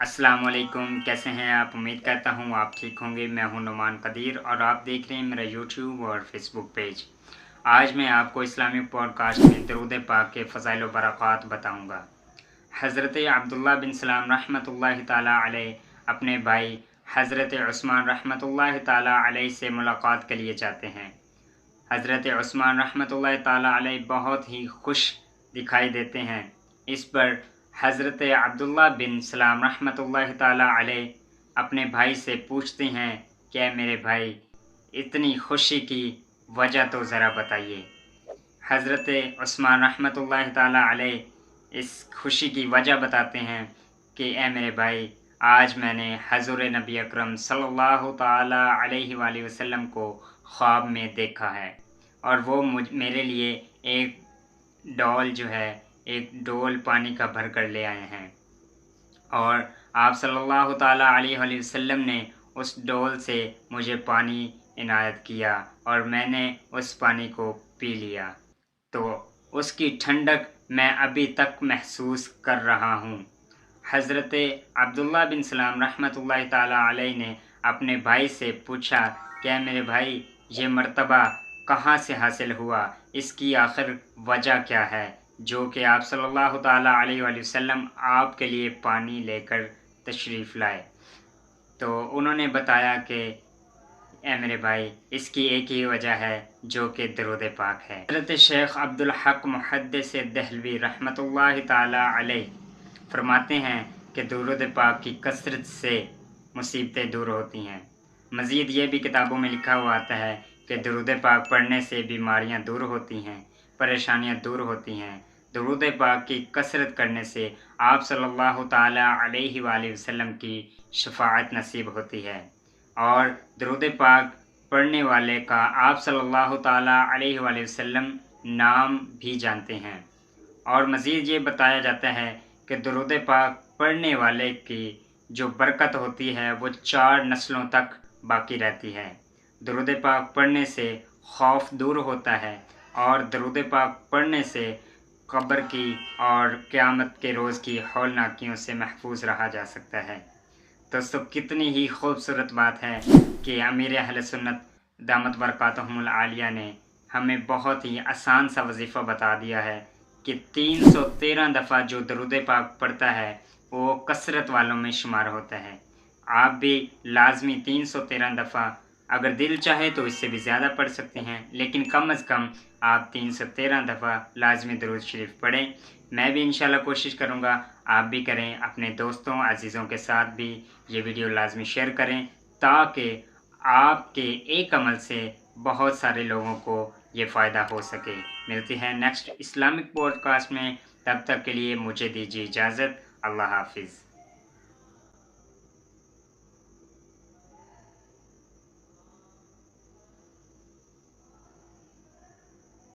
अस्सलाम वालेकुम। कैसे हैं आप? उम्मीद करता हूँ आप ठीक होंगे। मैं हूँ नुमान कदीर और आप देख रहे हैं मेरा यूट्यूब और फेसबुक पेज। आज मैं आपको इस्लामिक पॉडकास्ट में दरूद पाक के फ़ज़ाइल व बरक़ात बताऊँगा। हज़रत अब्दुल्लाह बिन सलाम रहमतुल्लाहि ताला अलैह अपने भाई हज़रत उस्मान रहमतुल्लाहि ताला अलैह से मुलाकात के लिए जाते हैं। हज़रत उस्मान रहमतुल्लाहि ताला अलैह बहुत ही खुश दिखाई देते हैं। इस पर हज़रत अब्दुल्ला बिन सलाम रहमतुल्लाहि ताला अलैह अपने भाई से पूछते हैं, क्या मेरे भाई इतनी खुशी की वजह तो ज़रा बताइए। हज़रत उस्मान रहमतुल्लाहि ताला अलैह इस खुशी की वजह बताते हैं कि ए मेरे भाई, आज मैंने हज़ूर नबी अकरम सल्लल्लाहु ताला अलैहि वसल्लम को ख्वाब में देखा है और वो मेरे लिए एक डोल पानी का भर कर ले आए हैं और आप सल्लल्लाहु ताला अलैहि वसल्लम ने उस डोल से मुझे पानी इनायत किया और मैंने उस पानी को पी लिया, तो उसकी ठंडक मैं अभी तक महसूस कर रहा हूँ। हज़रत अब्दुल्ला बिन सलाम रहमतुल्लाहि ताला अलैह ने अपने भाई से पूछा, क्या मेरे भाई ये मर्तबा कहाँ से हासिल हुआ, इसकी आखिर वजह क्या है जो कि आप सल्लल्लाहु ताला अलैहि वसल्लम आपके लिए पानी लेकर तशरीफ़ लाए। तो उन्होंने बताया कि ए मेरे भाई, इसकी एक ही वजह है जो कि दरूद पाक है। हज़रत शेख अब्दुल हक मुहद्दिस दहलवी रहमतुल्लाहि ताला अलैह फरमाते हैं कि दरूद पाक की कसरत से मुसीबतें दूर होती हैं। मज़ीद ये भी किताबों में लिखा हुआ आता है कि दरूद पाक पढ़ने से बीमारियां दूर होती हैं, परेशानियां दूर होती हैं। दरूद पाक की कसरत करने से आप सल्लल्लाहु ताला अलैहि वसल्लम की शफाअत नसीब होती है और दरूद पाक पढ़ने वाले का आप सल्लल्लाहु ताला अलैहि वसल्लम नाम भी जानते हैं। और मज़ीद ये बताया जाता है कि दरूद पाक पढ़ने वाले की जो बरकत होती है वो 4 नस्लों तक बाकी रहती है। दरूद पाक पढ़ने से खौफ दूर होता है और दरूद पाक पढ़ने से कब्र की और क़यामत के रोज़ की हौलनाकियों से महफूज रहा जा सकता है। दोस्तों, कितनी ही खूबसूरत बात है कि अमीर अहले सुन्नत दामत बरकातहुमुल आलिया ने हमें बहुत ही आसान सा वजीफ़ा बता दिया है कि 313 दफ़ा जो दरूद पाक पढ़ता है वो कसरत वालों में शुमार होता है। आप भी लाजमी 313 दफ़ा, अगर दिल चाहे तो इससे भी ज़्यादा पढ़ सकते हैं, लेकिन कम अज़ कम आप 313 दफ़ा लाजमी दरूद शरीफ पढ़ें। मैं भी इंशाल्लाह कोशिश करूँगा, आप भी करें। अपने दोस्तों अजीज़ों के साथ भी ये वीडियो लाजमी शेयर करें ताकि आपके एक अमल से बहुत सारे लोगों को ये फ़ायदा हो सके। मिलते हैं नेक्स्ट इस्लामिक पॉडकास्ट में, तब तक के लिए मुझे दीजिए इजाज़त। अल्लाह हाफिज़।